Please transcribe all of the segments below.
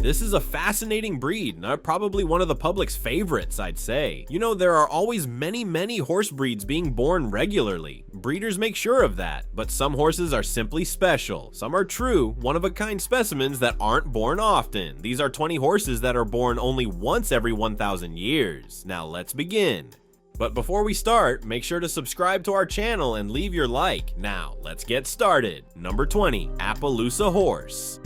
This is a fascinating breed, probably one of the public's favorites, I'd say. You know, there are always many horse breeds being born regularly. Breeders make sure of that, but some horses are simply special. Some are true, one-of-a-kind specimens that aren't born often. These are 20 horses that are born only once every 1,000 years. Now let's begin. But before we start, make sure to subscribe to our channel and leave your like. Now, let's get started. Number 20, Appaloosa Horse.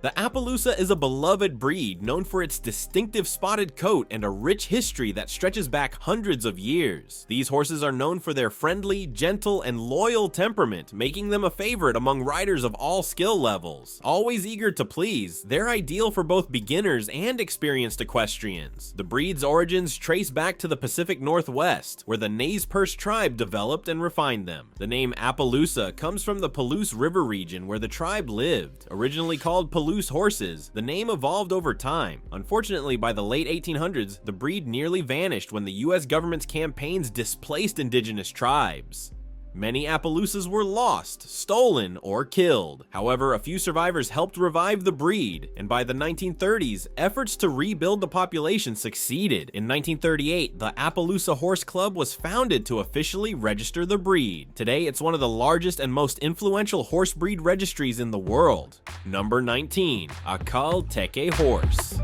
The Appaloosa is a beloved breed known for its distinctive spotted coat and a rich history that stretches back hundreds of years. These horses are known for their friendly, gentle, and loyal temperament, making them a favorite among riders of all skill levels. Always eager to please, they're ideal for both beginners and experienced equestrians. The breed's origins trace back to the Pacific Northwest, where the Nez Perce tribe developed and refined them. The name Appaloosa comes from the Palouse River region where the tribe lived. Originally called Palouse horses, the name evolved over time. Unfortunately, by the late 1800s, the breed nearly vanished when the US government's campaigns displaced indigenous tribes. Many Appaloosas were lost, stolen, or killed. However, a few survivors helped revive the breed, and by the 1930s, efforts to rebuild the population succeeded. In 1938, the Appaloosa Horse Club was founded to officially register the breed. Today, it's one of the largest and most influential horse breed registries in the world. Number 19, Akhal-Teke Horse.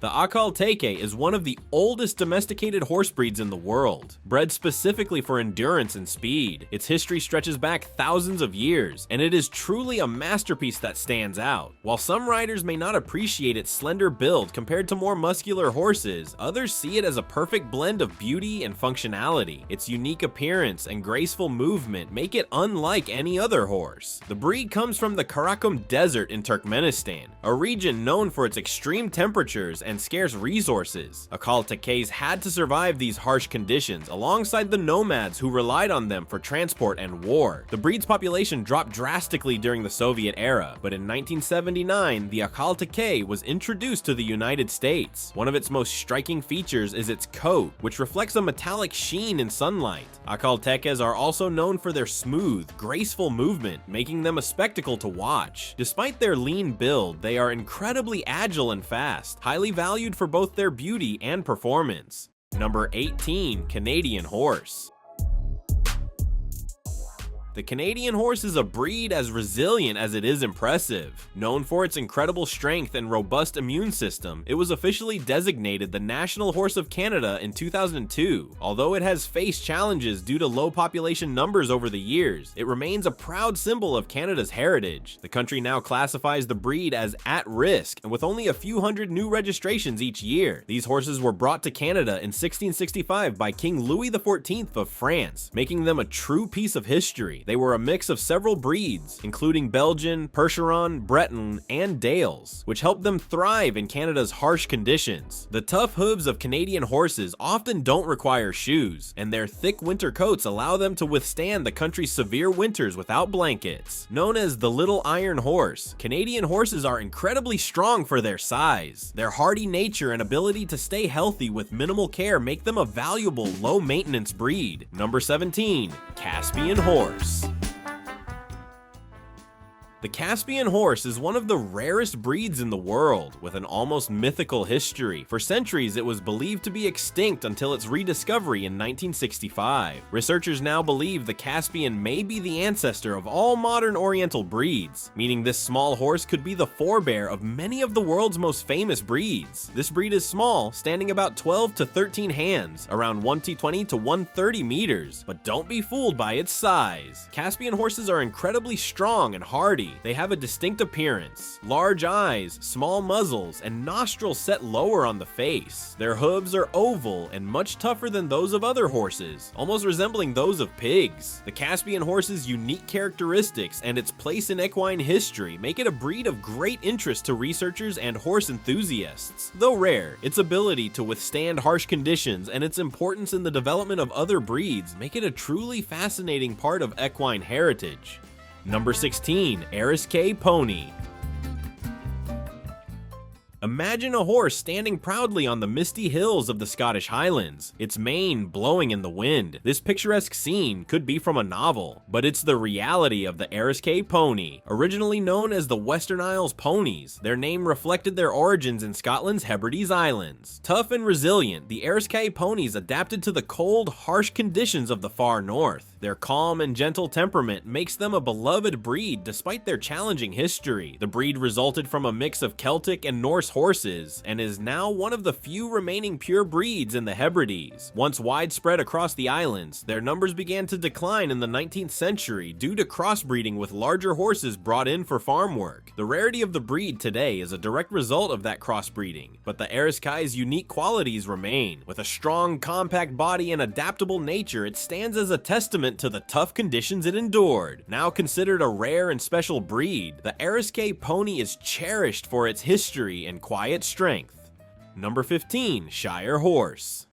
The Akhal-Teke is one of the oldest domesticated horse breeds in the world, bred specifically for endurance and speed. Its history stretches back thousands of years, and it is truly a masterpiece that stands out. While some riders may not appreciate its slender build compared to more muscular horses, others see it as a perfect blend of beauty and functionality. Its unique appearance and graceful movement make it unlike any other horse. The breed comes from the Karakum Desert in Turkmenistan, a region known for its extreme temperatures and scarce resources. Akhal-Tekes had to survive these harsh conditions alongside the nomads who relied on them for transport and war. The breed's population dropped drastically during the Soviet era, but in 1979, the Akhal-Teke was introduced to the United States. One of its most striking features is its coat, which reflects a metallic sheen in sunlight. Akhal-Tekes are also known for their smooth, graceful movement, making them a spectacle to watch. Despite their lean build, they are incredibly agile and fast, highly valued for both their beauty and performance. Number 18, Canadian Horse. The Canadian horse is a breed as resilient as it is impressive. Known for its incredible strength and robust immune system, it was officially designated the National Horse of Canada in 2002. Although it has faced challenges due to low population numbers over the years, it remains a proud symbol of Canada's heritage. The country now classifies the breed as at risk, and with only a few hundred new registrations each year. These horses were brought to Canada in 1665 by King Louis XIV of France, making them a true piece of history. They were a mix of several breeds, including Belgian, Percheron, Breton, and Dales, which helped them thrive in Canada's harsh conditions. The tough hooves of Canadian horses often don't require shoes, and their thick winter coats allow them to withstand the country's severe winters without blankets. Known as the Little Iron Horse, Canadian horses are incredibly strong for their size. Their hardy nature and ability to stay healthy with minimal care make them a valuable, low-maintenance breed. Number 17, Caspian Horse. The Caspian Horse is one of the rarest breeds in the world, with an almost mythical history. For centuries, it was believed to be extinct until its rediscovery in 1965. Researchers now believe the Caspian may be the ancestor of all modern Oriental breeds, meaning this small horse could be the forebear of many of the world's most famous breeds. This breed is small, standing about 12 to 13 hands, around 120 to 130 meters, but don't be fooled by its size. Caspian horses are incredibly strong and hardy. They have a distinct appearance, large eyes, small muzzles, and nostrils set lower on the face. Their hooves are oval and much tougher than those of other horses, almost resembling those of pigs. The Caspian horse's unique characteristics and its place in equine history make it a breed of great interest to researchers and horse enthusiasts. Though rare, its ability to withstand harsh conditions and its importance in the development of other breeds make it a truly fascinating part of equine heritage. Number 16, Eriskay Pony. Imagine a horse standing proudly on the misty hills of the Scottish Highlands, its mane blowing in the wind. This picturesque scene could be from a novel, but it's the reality of the Eriskay Pony. Originally known as the Western Isles Ponies, their name reflected their origins in Scotland's Hebrides Islands. Tough and resilient, the Eriskay Ponies adapted to the cold, harsh conditions of the far north. Their calm and gentle temperament makes them a beloved breed despite their challenging history. The breed resulted from a mix of Celtic and Norse horses, and is now one of the few remaining pure breeds in the Hebrides. Once widespread across the islands, their numbers began to decline in the 19th century due to crossbreeding with larger horses brought in for farm work. The rarity of the breed today is a direct result of that crossbreeding, but the Eriskay's unique qualities remain. With a strong, compact body and adaptable nature, it stands as a testament to the tough conditions it endured. Now considered a rare and special breed, the Eriskay Pony is cherished for its history and quiet strength. Number 15, Shire Horse.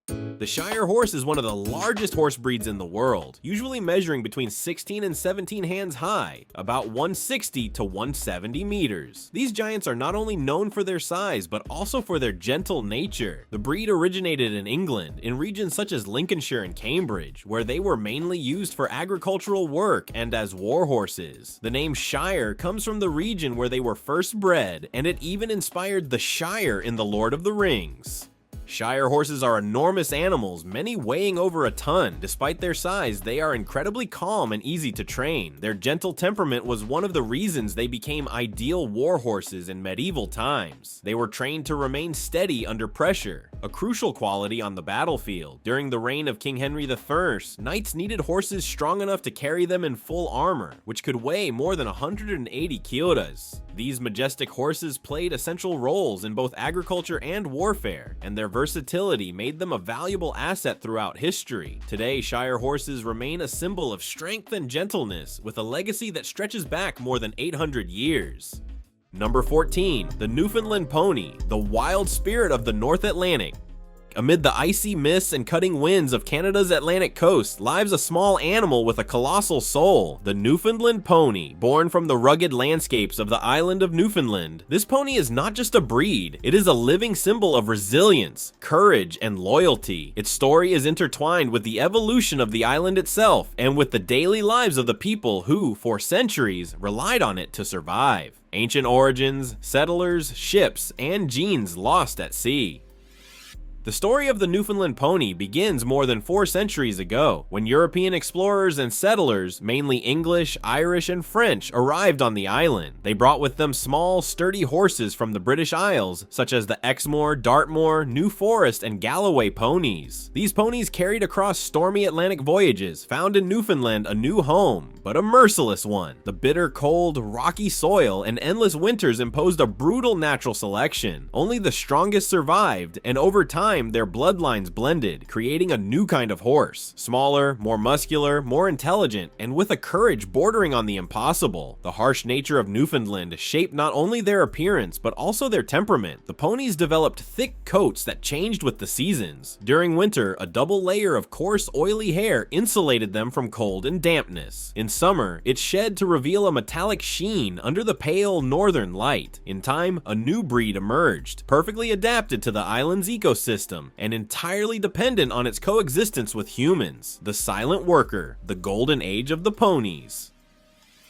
The Shire Horse is one of the largest horse breeds in the world, usually measuring between 16 and 17 hands high, about 160 to 170 meters. These giants are not only known for their size, but also for their gentle nature. The breed originated in England, in regions such as Lincolnshire and Cambridge, where they were mainly used for agricultural work and as war horses. The name Shire comes from the region where they were first bred, and it even inspired the Shire in The Lord of the Rings. Shire horses are enormous animals, many weighing over a ton. Despite their size, they are incredibly calm and easy to train. Their gentle temperament was one of the reasons they became ideal war horses in medieval times. They were trained to remain steady under pressure, a crucial quality on the battlefield. During the reign of King Henry I, knights needed horses strong enough to carry them in full armor, which could weigh more than 180 kilograms. These majestic horses played essential roles in both agriculture and warfare, and their versatility made them a valuable asset throughout history. Today, Shire horses remain a symbol of strength and gentleness, with a legacy that stretches back more than 800 years. Number 14, the Newfoundland Pony, the wild spirit of the North Atlantic. Amid the icy mists and cutting winds of Canada's Atlantic coast lives a small animal with a colossal soul, the Newfoundland Pony. Born from the rugged landscapes of the island of Newfoundland, this pony is not just a breed, it is a living symbol of resilience, courage, and loyalty. Its story is intertwined with the evolution of the island itself and with the daily lives of the people who, for centuries, relied on it to survive. Ancient origins, settlers, ships, and genes lost at sea. The story of the Newfoundland Pony begins more than 4 centuries ago, when European explorers and settlers, mainly English, Irish, and French, arrived on the island. They brought with them small, sturdy horses from the British Isles, such as the Exmoor, Dartmoor, New Forest, and Galloway ponies. These ponies carried across stormy Atlantic voyages, found in Newfoundland a new home, but a merciless one. The bitter cold, rocky soil and endless winters imposed a brutal natural selection. Only the strongest survived, and over time, their bloodlines blended, creating a new kind of horse. Smaller, more muscular, more intelligent, and with a courage bordering on the impossible. The harsh nature of Newfoundland shaped not only their appearance, but also their temperament. The ponies developed thick coats that changed with the seasons. During winter, a double layer of coarse, oily hair insulated them from cold and dampness. In summer, it shed to reveal a metallic sheen under the pale northern light. In time, a new breed emerged, perfectly adapted to the island's ecosystem and entirely dependent on its coexistence with humans. The silent worker, the golden age of the ponies.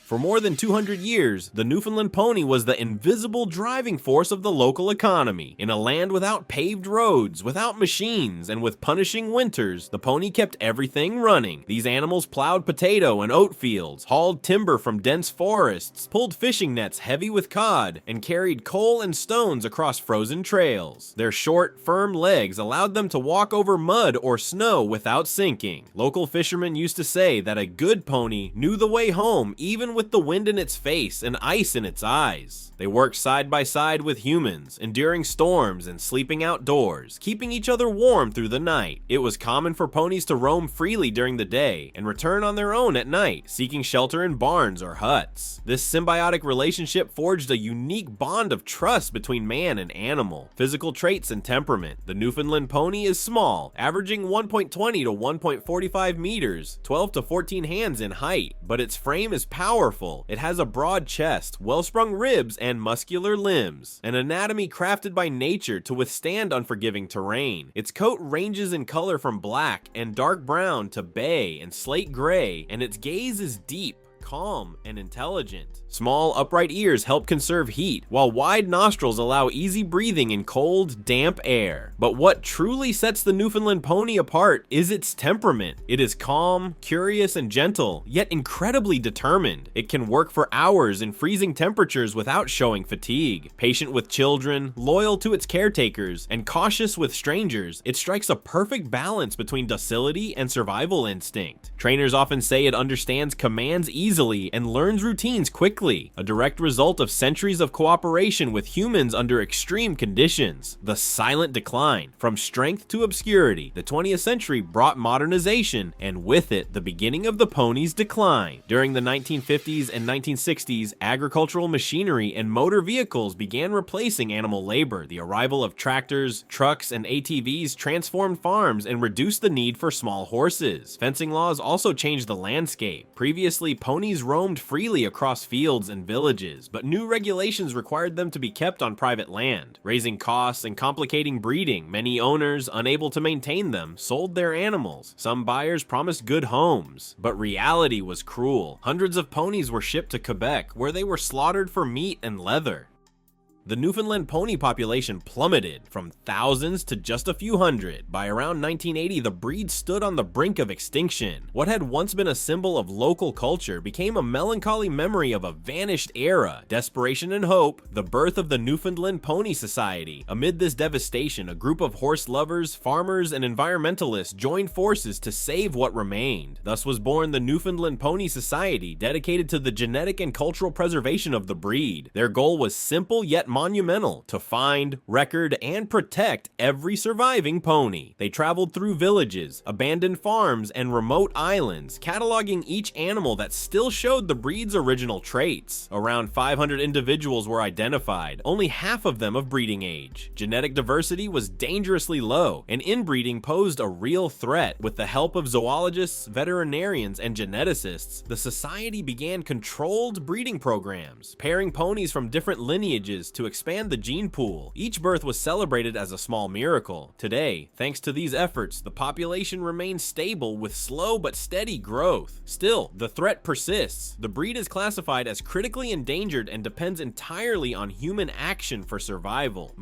For more than 200 years, the Newfoundland Pony was the invisible driving force of the local economy. In a land without paved roads, without machines, and with punishing winters, the pony kept everything running. These animals plowed potato and oat fields, hauled timber from dense forests, pulled fishing nets heavy with cod, and carried coal and stones across frozen trails. Their short, firm legs allowed them to walk over mud or snow without sinking. Local fishermen used to say that a good pony knew the way home even with the wind in its face and ice in its eyes. They worked side by side with humans, enduring storms and sleeping outdoors, keeping each other warm through the night. It was common for ponies to roam freely during the day and return on their own at night, seeking shelter in barns or huts. This symbiotic relationship forged a unique bond of trust between man and animal. Physical traits and temperament. The Newfoundland Pony is small, averaging 1.20 to 1.45 meters, 12 to 14 hands in height, but its frame is powerful powerful. It has a broad chest, well-sprung ribs, and muscular limbs. An anatomy crafted by nature to withstand unforgiving terrain. Its coat ranges in color from black and dark brown to bay and slate gray, and its gaze is deep, calm, and intelligent. Small, upright ears help conserve heat, while wide nostrils allow easy breathing in cold, damp air. But what truly sets the Newfoundland Pony apart is its temperament. It is calm, curious, and gentle, yet incredibly determined. It can work for hours in freezing temperatures without showing fatigue. Patient with children, loyal to its caretakers, and cautious with strangers, it strikes a perfect balance between docility and survival instinct. Trainers often say it understands commands easily and learns routines quickly, a direct result of centuries of cooperation with humans under extreme conditions. The silent decline. From strength to obscurity, the 20th century brought modernization, and with it, the beginning of the pony's decline. During the 1950s and 1960s, agricultural machinery and motor vehicles began replacing animal labor. The arrival of tractors, trucks, and ATVs transformed farms and reduced the need for small horses. Fencing laws also changed the landscape. Previously, ponies roamed freely across fields and villages, but new regulations required them to be kept on private land, raising costs and complicating breeding. Many owners, unable to maintain them, sold their animals. Some buyers promised good homes, but reality was cruel. Hundreds of ponies were shipped to Quebec, where they were slaughtered for meat and leather. The Newfoundland pony population plummeted from thousands to just a few hundred. By around 1980, the breed stood on the brink of extinction. What had once been a symbol of local culture became a melancholy memory of a vanished era. Desperation and hope, the birth of the Newfoundland Pony Society. Amid this devastation, a group of horse lovers, farmers, and environmentalists joined forces to save what remained. Thus was born the Newfoundland Pony Society, dedicated to the genetic and cultural preservation of the breed. Their goal was simple yet monumental: to find, record, and protect every surviving pony. They traveled through villages, abandoned farms, and remote islands, cataloging each animal that still showed the breed's original traits. Around 500 individuals were identified, only half of them of breeding age. Genetic diversity was dangerously low, and inbreeding posed a real threat. With the help of zoologists, veterinarians, and geneticists, the society began controlled breeding programs, pairing ponies from different lineages to expand the gene pool. Each birth was celebrated as a small miracle. Today, thanks to these efforts, the population remains stable with slow but steady growth. Still, the threat persists. The breed is classified as critically endangered and depends entirely on human action for survival.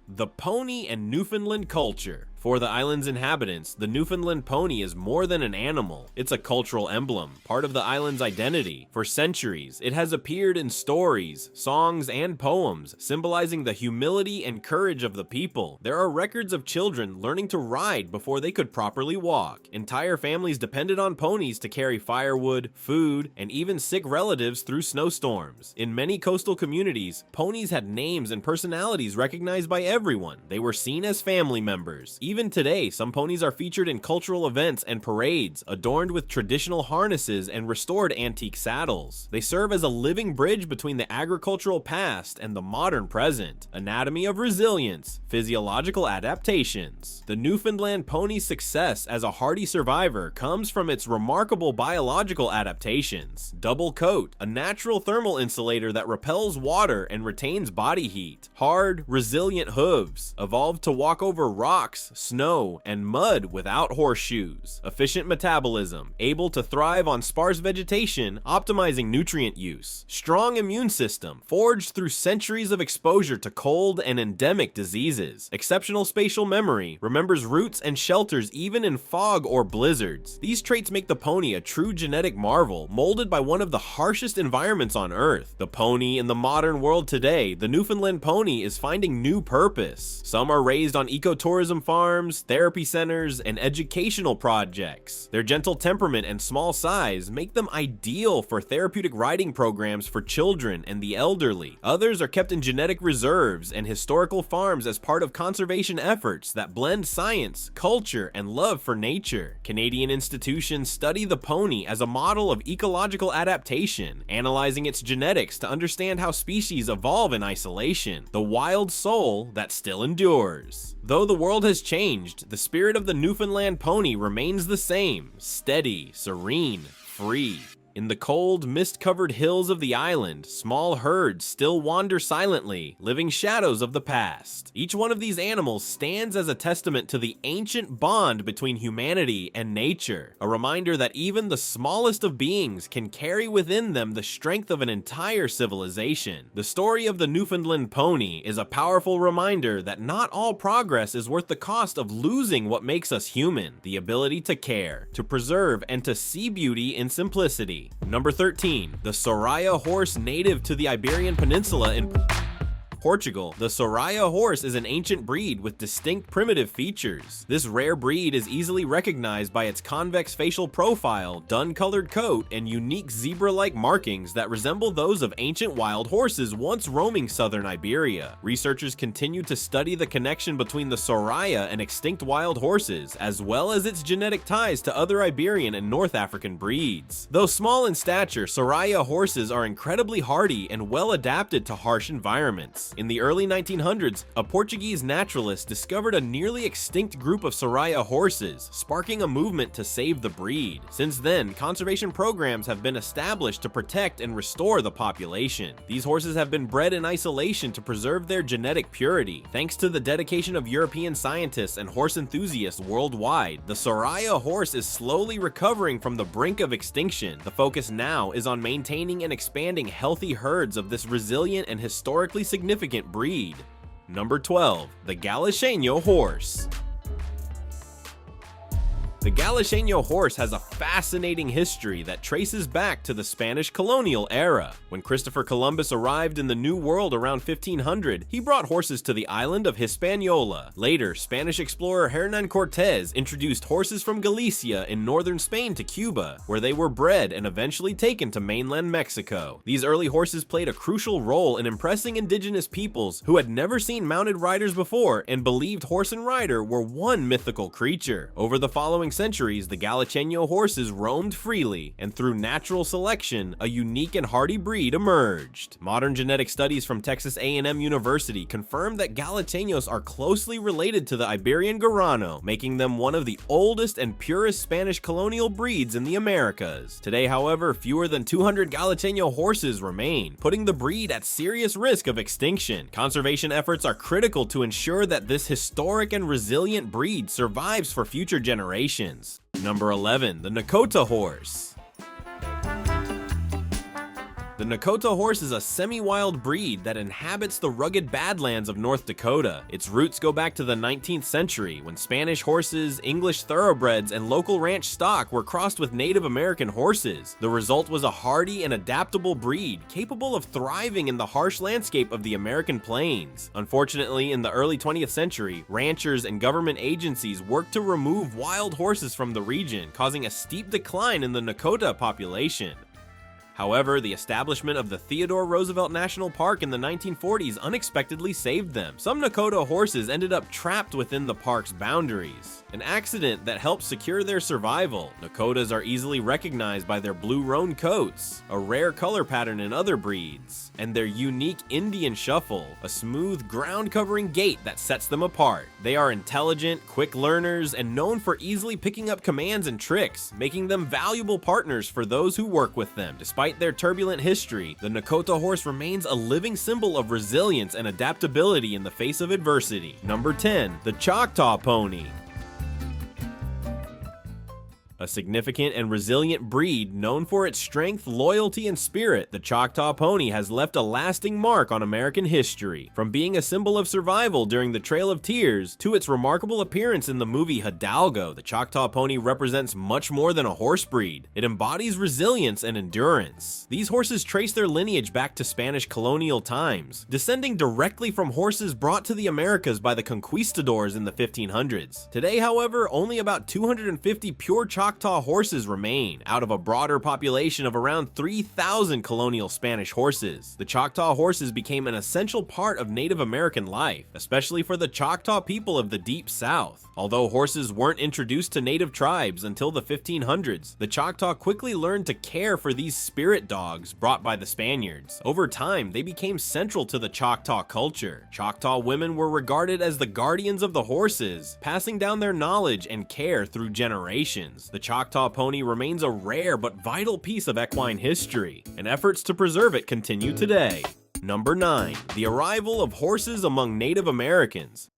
The pony and Newfoundland culture. For the island's inhabitants, the Newfoundland pony is more than an animal. It's a cultural emblem, part of the island's identity. For centuries, it has appeared in stories, songs, and poems, symbolizing the humility and courage of the people. There are records of children learning to ride before they could properly walk. Entire families depended on ponies to carry firewood, food, and even sick relatives through snowstorms. In many coastal communities, ponies had names and personalities recognized by everyone. They were seen as family members. Even today, some ponies are featured in cultural events and parades, adorned with traditional harnesses and restored antique saddles. They serve as a living bridge between the agricultural past and the modern present. Anatomy of resilience, physiological adaptations. The Newfoundland pony's success as a hardy survivor comes from its remarkable biological adaptations. Double coat, a natural thermal insulator that repels water and retains body heat. Hard, resilient hooves, evolved to walk over rocks, snow, and mud without horseshoes. Efficient metabolism, able to thrive on sparse vegetation, optimizing nutrient use. Strong immune system, forged through centuries of exposure to cold and endemic diseases. Exceptional spatial memory, remembers routes and shelters even in fog or blizzards. These traits make the pony a true genetic marvel, molded by one of the harshest environments on Earth. The pony in the modern world today, the Newfoundland pony is finding new purpose. Some are raised on ecotourism farms, therapy centers, and educational projects. Their gentle temperament and small size make them ideal for therapeutic riding programs for children and the elderly. Others are kept in genetic reserves and historical farms as part of conservation efforts that blend science, culture, and love for nature. Canadian institutions study the pony as a model of ecological adaptation, analyzing its genetics to understand how species evolve in isolation. The wild soul that still endures. Though the world has changed, the spirit of the Newfoundland pony remains the same: steady, serene, free. In the cold, mist-covered hills of the island, small herds still wander silently, living shadows of the past. Each one of these animals stands as a testament to the ancient bond between humanity and nature, a reminder that even the smallest of beings can carry within them the strength of an entire civilization. The story of the Newfoundland Pony is a powerful reminder that not all progress is worth the cost of losing what makes us human, the ability to care, to preserve, and to see beauty in simplicity. Number 13, the Sorraia Horse, native to the Iberian Peninsula in Portugal. The Sorraia Horse is an ancient breed with distinct primitive features. This rare breed is easily recognized by its convex facial profile, dun-colored coat, and unique zebra-like markings that resemble those of ancient wild horses once roaming southern Iberia. Researchers continue to study the connection between the Sorraia and extinct wild horses, as well as its genetic ties to other Iberian and North African breeds. Though small in stature, Sorraia horses are incredibly hardy and well adapted to harsh environments. In the early 1900s, a Portuguese naturalist discovered a nearly extinct group of Sorraia horses, sparking a movement to save the breed. Since then, conservation programs have been established to protect and restore the population. These horses have been bred in isolation to preserve their genetic purity. Thanks to the dedication of European scientists and horse enthusiasts worldwide, the Sorraia horse is slowly recovering from the brink of extinction. The focus now is on maintaining and expanding healthy herds of this resilient and historically significant breed. Number 12, the Galiceo Horse. The Galiceo Horse has a fascinating history that traces back to the Spanish colonial era. When Christopher Columbus arrived in the New World around 1500, he brought horses to the island of Hispaniola. Later, Spanish explorer Hernán Cortés introduced horses from Galicia in northern Spain to Cuba, where they were bred and eventually taken to mainland Mexico. These early horses played a crucial role in impressing indigenous peoples who had never seen mounted riders before and believed horse and rider were one mythical creature. Over the following centuries, the Galiceo horses roamed freely, and through natural selection, a unique and hardy breed emerged. Modern genetic studies from Texas A&M University confirm that Galiceos are closely related to the Iberian Guarano, making them one of the oldest and purest Spanish colonial breeds in the Americas. Today, however, fewer than 200 Galiceo horses remain, putting the breed at serious risk of extinction. Conservation efforts are critical to ensure that this historic and resilient breed survives for future generations. Number 11, the Nokota Horse. The Nokota Horse is a semi-wild breed that inhabits the rugged badlands of North Dakota. Its roots go back to the 19th century, when Spanish horses, English thoroughbreds, and local ranch stock were crossed with Native American horses. The result was a hardy and adaptable breed, capable of thriving in the harsh landscape of the American plains. Unfortunately, in the early 20th century, ranchers and government agencies worked to remove wild horses from the region, causing a steep decline in the Nokota population. However, the establishment of the Theodore Roosevelt National Park in the 1940s unexpectedly saved them. Some Nokota horses ended up trapped within the park's boundaries, an accident that helped secure their survival. Nokotas are easily recognized by their blue roan coats, a rare color pattern in other breeds, and their unique Indian shuffle, a smooth ground-covering gait that sets them apart. They are intelligent, quick learners, and known for easily picking up commands and tricks, making them valuable partners for those who work with them. Despite their turbulent history, the Nokota horse remains a living symbol of resilience and adaptability in the face of adversity. Number 10, the Choctaw Pony. A significant and resilient breed known for its strength, loyalty, and spirit, the Choctaw Pony has left a lasting mark on American history. From being a symbol of survival during the Trail of Tears to its remarkable appearance in the movie Hidalgo, the Choctaw Pony represents much more than a horse breed. It embodies resilience and endurance. These horses trace their lineage back to Spanish colonial times, descending directly from horses brought to the Americas by the conquistadors in the 1500s. Today, however, only about 250 pure Choctaw horses remain, out of a broader population of around 3,000 colonial Spanish horses. The Choctaw horses became an essential part of Native American life, especially for the Choctaw people of the Deep South. Although horses weren't introduced to native tribes until the 1500s, the Choctaw quickly learned to care for these spirit dogs brought by the Spaniards. Over time, they became central to the Choctaw culture. Choctaw women were regarded as the guardians of the horses, passing down their knowledge and care through generations. The Choctaw Pony remains a rare but vital piece of equine history, and efforts to preserve it continue today. Number 9. The arrival of horses among Native Americans.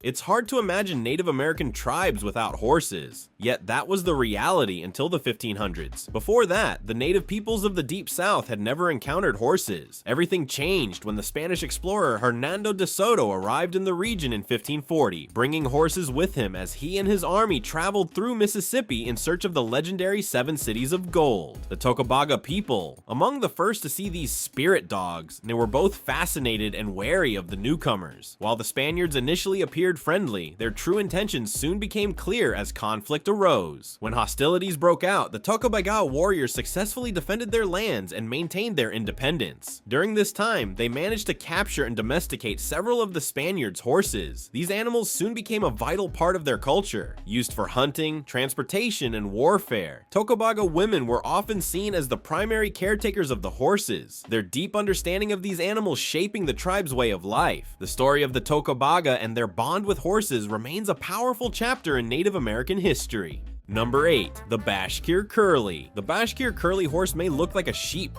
It's hard to imagine Native American tribes without horses, yet that was the reality until the 1500s. Before that, the native peoples of the Deep South had never encountered horses. Everything changed when the Spanish explorer Hernando de Soto arrived in the region in 1540, bringing horses with him as he and his army traveled through Mississippi in search of the legendary 7 cities of gold. The Tocobaga people, among the first to see these spirit dogs, they were both fascinated and wary of the newcomers. While the Spaniards initially appeared friendly, their true intentions soon became clear as conflict arose. When hostilities broke out, the Tocobaga warriors successfully defended their lands and maintained their independence. During this time, they managed to capture and domesticate several of the Spaniards' horses. These animals soon became a vital part of their culture, used for hunting, transportation, and warfare. Tocobaga women were often seen as the primary caretakers of the horses, their deep understanding of these animals shaping the tribe's way of life. The story of the Tocobaga and their bond with horses remains a powerful chapter in Native American history. Number 8. The Bashkir Curly. The Bashkir Curly horse may look like a sheep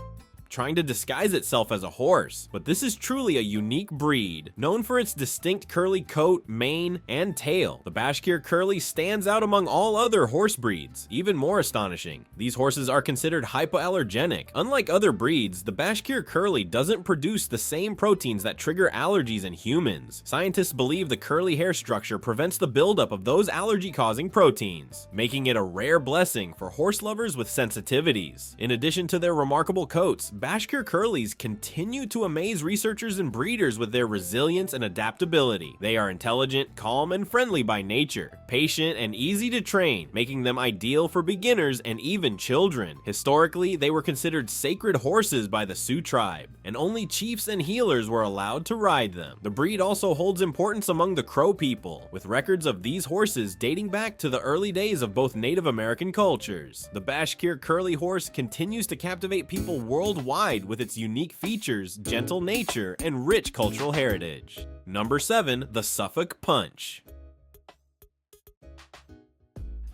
trying to disguise itself as a horse, but this is truly a unique breed. Known for its distinct curly coat, mane, and tail, the Bashkir Curly stands out among all other horse breeds. Even more astonishing, these horses are considered hypoallergenic. Unlike other breeds, the Bashkir Curly doesn't produce the same proteins that trigger allergies in humans. Scientists believe the curly hair structure prevents the buildup of those allergy-causing proteins, making it a rare blessing for horse lovers with sensitivities. In addition to their remarkable coats, Bashkir Curlies continue to amaze researchers and breeders with their resilience and adaptability. They are intelligent, calm, and friendly by nature, patient, and easy to train, making them ideal for beginners and even children. Historically, they were considered sacred horses by the Sioux tribe, and only chiefs and healers were allowed to ride them. The breed also holds importance among the Crow people, with records of these horses dating back to the early days of both Native American cultures. The Bashkir Curly horse continues to captivate people worldwide with its unique features, gentle nature, and rich cultural heritage. Number 7. The Suffolk Punch.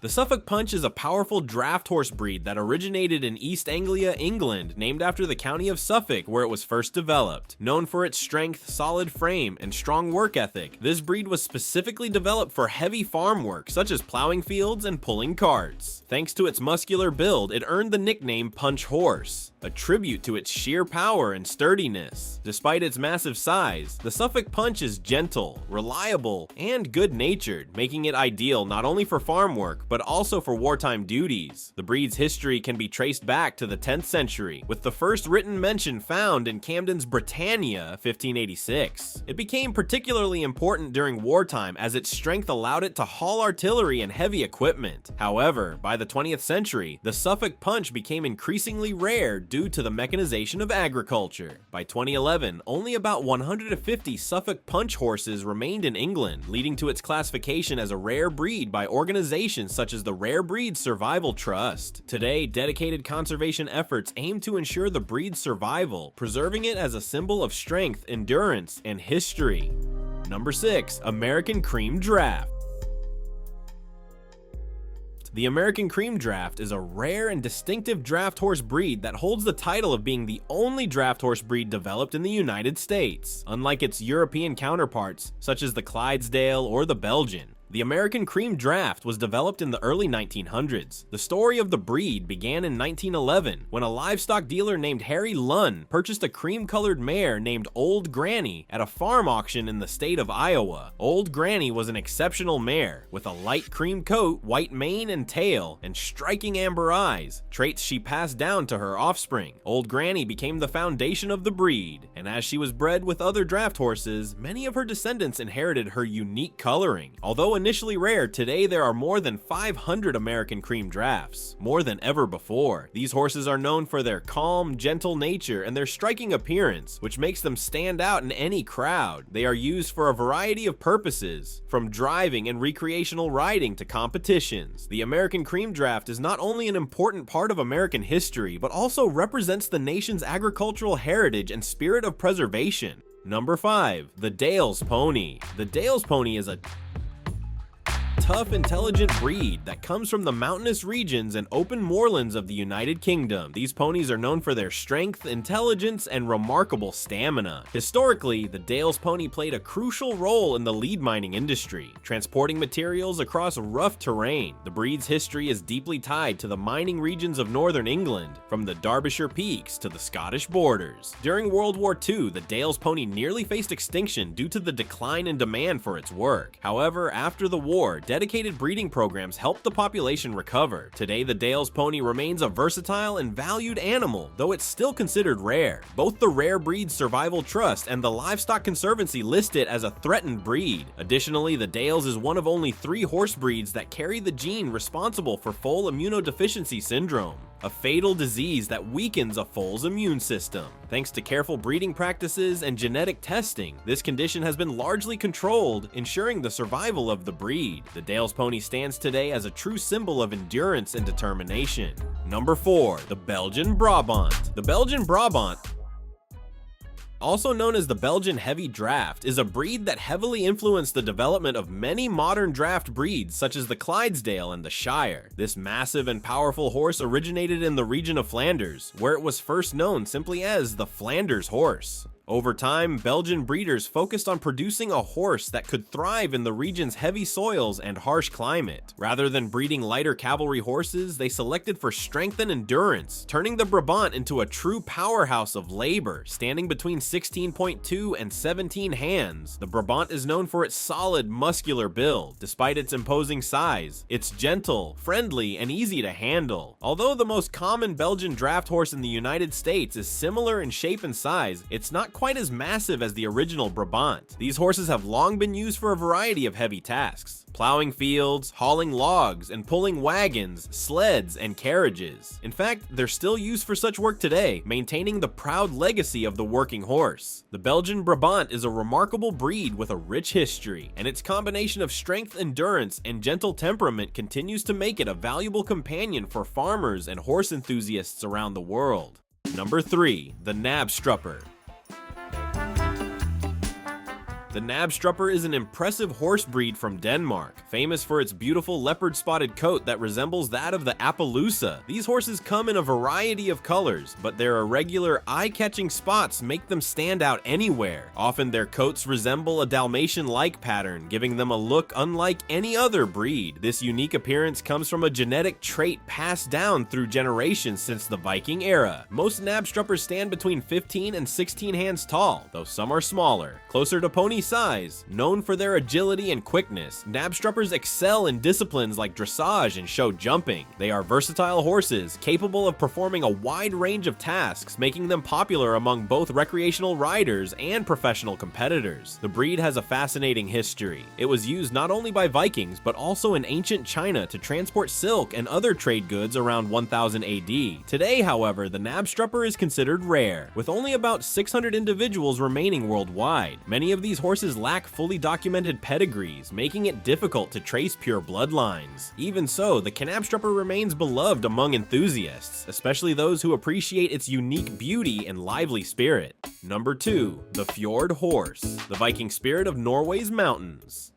The Suffolk Punch is a powerful draft horse breed that originated in East Anglia, England, named after the county of Suffolk where it was first developed. Known for its strength, solid frame, and strong work ethic, this breed was specifically developed for heavy farm work such as plowing fields and pulling carts. Thanks to its muscular build, it earned the nickname Punch Horse, a tribute to its sheer power and sturdiness. Despite its massive size, the Suffolk Punch is gentle, reliable, and good-natured, making it ideal not only for farm work, but also for wartime duties. The breed's history can be traced back to the 10th century, with the first written mention found in Camden's Britannia, 1586. It became particularly important during wartime as its strength allowed it to haul artillery and heavy equipment. However, by the 20th century, the Suffolk Punch became increasingly rare due to the mechanization of agriculture. By 2011, only about 150 Suffolk Punch horses remained in England, leading to its classification as a rare breed by organizations such as the Rare Breed Survival Trust. Today, dedicated conservation efforts aim to ensure the breed's survival, preserving it as a symbol of strength, endurance, and history. Number 6. American Cream Draft. The American Cream Draft is a rare and distinctive draft horse breed that holds the title of being the only draft horse breed developed in the United States. Unlike its European counterparts, such as the Clydesdale or the Belgian, the American Cream Draft was developed in the early 1900s. The story of the breed began in 1911 when a livestock dealer named Harry Lunn purchased a cream-colored mare named Old Granny at a farm auction in the state of Iowa. Old Granny was an exceptional mare with a light cream coat, white mane and tail, and striking amber eyes, traits she passed down to her offspring. Old Granny became the foundation of the breed, and as she was bred with other draft horses, many of her descendants inherited her unique coloring. Although initially rare, today there are more than 500 American Cream Drafts, more than ever before. These horses are known for their calm, gentle nature and their striking appearance, which makes them stand out in any crowd. They are used for a variety of purposes, from driving and recreational riding to competitions. The American Cream Draft is not only an important part of American history, but also represents the nation's agricultural heritage and spirit of preservation. Number 5. The Dales Pony. The Dales Pony is a tough, intelligent breed that comes from the mountainous regions and open moorlands of the United Kingdom. These ponies are known for their strength, intelligence, and remarkable stamina. Historically, the Dales pony played a crucial role in the lead mining industry, transporting materials across rough terrain. The breed's history is deeply tied to the mining regions of northern England, from the Derbyshire peaks to the Scottish borders. During World War II, the Dales pony nearly faced extinction due to the decline in demand for its work. However, after the war, dedicated breeding programs helped the population recover. Today, the Dales pony remains a versatile and valued animal, though it's still considered rare. Both the Rare Breeds Survival Trust and the Livestock Conservancy list it as a threatened breed. Additionally, the Dales is one of only 3 horse breeds that carry the gene responsible for foal immunodeficiency syndrome, a fatal disease that weakens a foal's immune system. Thanks to careful breeding practices and genetic testing, this condition has been largely controlled, ensuring the survival of the breed. The Dales pony stands today as a true symbol of endurance and determination. Number 4. The Belgian Brabant. The Belgian Brabant, also known as the Belgian Heavy Draft, is a breed that heavily influenced the development of many modern draft breeds such as the Clydesdale and the Shire. This massive and powerful horse originated in the region of Flanders, where it was first known simply as the Flanders Horse. Over time, Belgian breeders focused on producing a horse that could thrive in the region's heavy soils and harsh climate. Rather than breeding lighter cavalry horses, they selected for strength and endurance, turning the Brabant into a true powerhouse of labor, standing between 16.2 and 17 hands. The Brabant is known for its solid, muscular build. Despite its imposing size, it's gentle, friendly, and easy to handle. Although the most common Belgian draft horse in the United States is similar in shape and size, it's not quite as massive as the original Brabant. These horses have long been used for a variety of heavy tasks, plowing fields, hauling logs, and pulling wagons, sleds, and carriages. In fact, they're still used for such work today, maintaining the proud legacy of the working horse. The Belgian Brabant is a remarkable breed with a rich history, and its combination of strength, endurance, and gentle temperament continues to make it a valuable companion for farmers and horse enthusiasts around the world. Number 3. The Knabstrupper. The Knabstrupper is an impressive horse breed from Denmark, famous for its beautiful leopard-spotted coat that resembles that of the Appaloosa. These horses come in a variety of colors, but their irregular, eye-catching spots make them stand out anywhere. Often their coats resemble a Dalmatian-like pattern, giving them a look unlike any other breed. This unique appearance comes from a genetic trait passed down through generations since the Viking era. Most Knabstruppers stand between 15 and 16 hands tall, though some are smaller, closer to pony size. Known for their agility and quickness, Knabstruppers excel in disciplines like dressage and show jumping. They are versatile horses, capable of performing a wide range of tasks, making them popular among both recreational riders and professional competitors. The breed has a fascinating history. It was used not only by Vikings, but also in ancient China to transport silk and other trade goods around 1000 AD. Today, however, the Knabstrupper is considered rare, with only about 600 individuals remaining worldwide. Many of these horses lack fully documented pedigrees, making it difficult to trace pure bloodlines. Even so, the Knabstrupper remains beloved among enthusiasts, especially those who appreciate its unique beauty and lively spirit. Number 2. The Fjord Horse, the Viking spirit of Norway's mountains.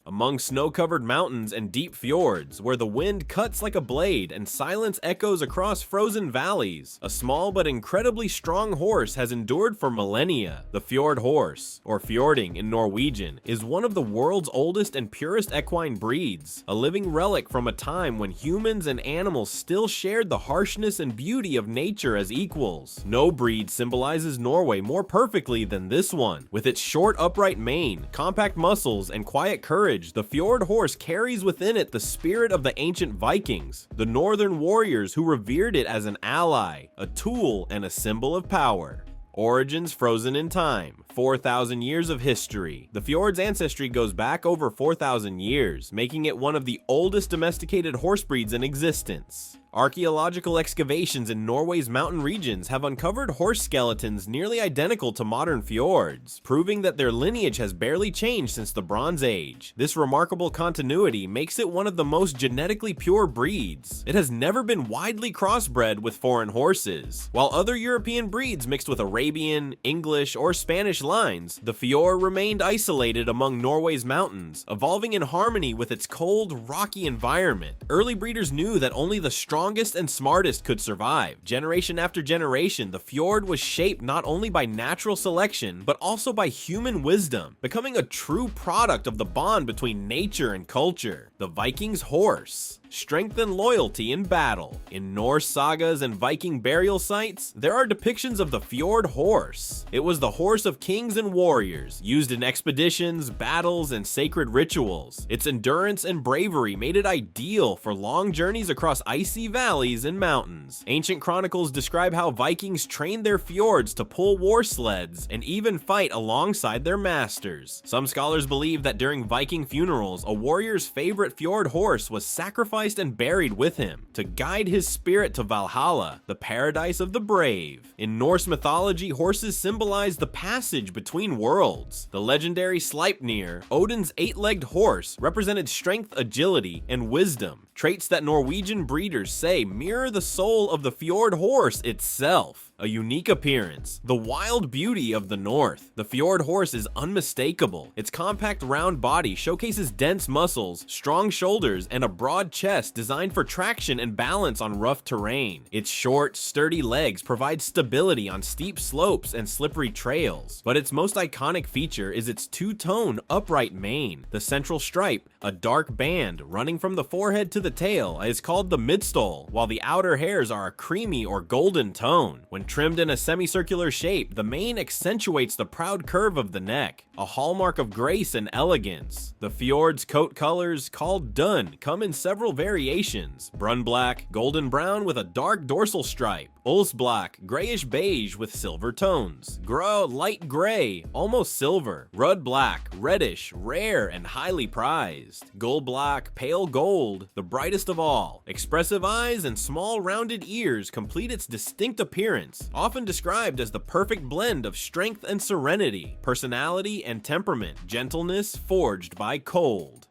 Among snow-covered mountains and deep fjords, where the wind cuts like a blade and silence echoes across frozen valleys, a small but incredibly strong horse has endured for millennia. The Fjord Horse, or fjording in Norwegian, is one of the world's oldest and purest equine breeds, a living relic from a time when humans and animals still shared the harshness and beauty of nature as equals. No breed symbolizes Norway more perfectly than this one. With its short upright mane, compact muscles, and quiet courage, the Fjord Horse carries within it the spirit of the ancient Vikings, the northern warriors who revered it as an ally, a tool, and a symbol of power. Origins frozen in time, 4,000 years of history. The Fjord's ancestry goes back over 4,000 years, making it one of the oldest domesticated horse breeds in existence. Archaeological excavations in Norway's mountain regions have uncovered horse skeletons nearly identical to modern fjords, proving that their lineage has barely changed since the Bronze Age. This remarkable continuity makes it one of the most genetically pure breeds. It has never been widely crossbred with foreign horses. While other European breeds mixed with Arabian, English, or Spanish lines, the fjord remained isolated among Norway's mountains, evolving in harmony with its cold, rocky environment. Early breeders knew that only the strongest and smartest could survive. Generation after generation, the fjord was shaped not only by natural selection, but also by human wisdom, becoming a true product of the bond between nature and culture. The Viking's horse. Strength and loyalty in battle. In Norse sagas and Viking burial sites, there are depictions of the Fjord Horse. It was the horse of kings and warriors, used in expeditions, battles, and sacred rituals. Its endurance and bravery made it ideal for long journeys across icy valleys and mountains. Ancient chronicles describe how Vikings trained their fjords to pull war sleds and even fight alongside their masters. Some scholars believe that during Viking funerals, a warrior's favorite fjord horse was sacrificed and buried with him to guide his spirit to Valhalla, the paradise of the brave. In Norse mythology, horses symbolize the passage between worlds. The legendary Sleipnir, Odin's 8-legged horse, represented strength, agility, and wisdom, traits that Norwegian breeders say mirror the soul of the Fjord Horse itself. A unique appearance, the wild beauty of the north. The Fjord Horse is unmistakable. Its compact round body showcases dense muscles, strong shoulders, and a broad chest designed for traction and balance on rough terrain. Its short, sturdy legs provide stability on steep slopes and slippery trails. But its most iconic feature is its two-tone upright mane. The central stripe, a dark band running from the forehead to the tail, is called the midstole, while the outer hairs are a creamy or golden tone. When trimmed in a semicircular shape, the mane accentuates the proud curve of the neck, a hallmark of grace and elegance. The fjord's coat colors, called dun, come in several variations: brun black, golden brown with a dark dorsal stripe, Ulls black, grayish beige with silver tones, Grå, light gray, almost silver, Rud black, reddish, rare and highly prized, Gull black, pale gold, the brightest of all. Expressive eyes and small rounded ears complete its distinct appearance, often described as the perfect blend of strength and serenity, personality and temperament, gentleness forged by cold.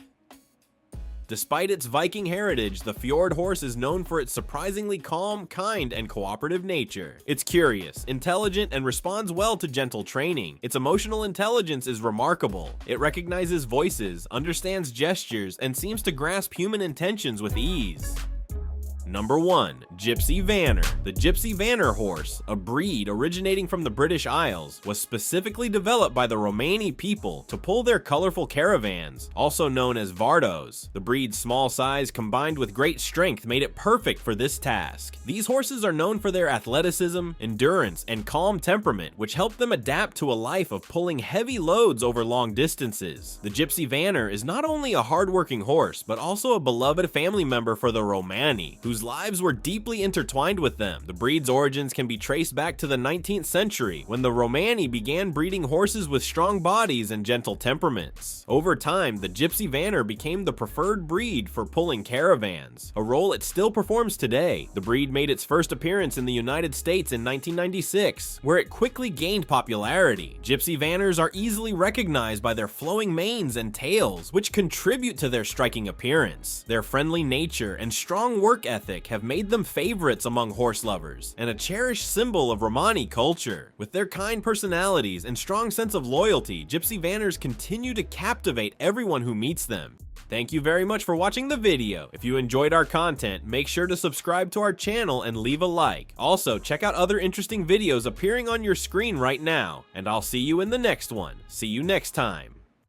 Despite its Viking heritage, the Fjord Horse is known for its surprisingly calm, kind, and cooperative nature. It's curious, intelligent, and responds well to gentle training. Its emotional intelligence is remarkable. It recognizes voices, understands gestures, and seems to grasp human intentions with ease. Number 1. Gypsy Vanner. The Gypsy Vanner horse, a breed originating from the British Isles, was specifically developed by the Romani people to pull their colorful caravans, also known as vardos. The breed's small size combined with great strength made it perfect for this task. These horses are known for their athleticism, endurance, and calm temperament, which help them adapt to a life of pulling heavy loads over long distances. The Gypsy Vanner is not only a hardworking horse, but also a beloved family member for the Romani, whose lives were deeply intertwined with them. The breed's origins can be traced back to the 19th century, when the Romani began breeding horses with strong bodies and gentle temperaments. Over time, the Gypsy Vanner became the preferred breed for pulling caravans, a role it still performs today. The breed made its first appearance in the United States in 1996, where it quickly gained popularity. Gypsy Vanners are easily recognized by their flowing manes and tails, which contribute to their striking appearance. Their friendly nature and strong work ethic have made them favorites among horse lovers and a cherished symbol of Romani culture. With their kind personalities and strong sense of loyalty, Gypsy Vanners continue to captivate everyone who meets them. Thank you very much for watching the video. If you enjoyed our content, make sure to subscribe to our channel and leave a like. Also, check out other interesting videos appearing on your screen right now, and I'll see you in the next one. See you next time.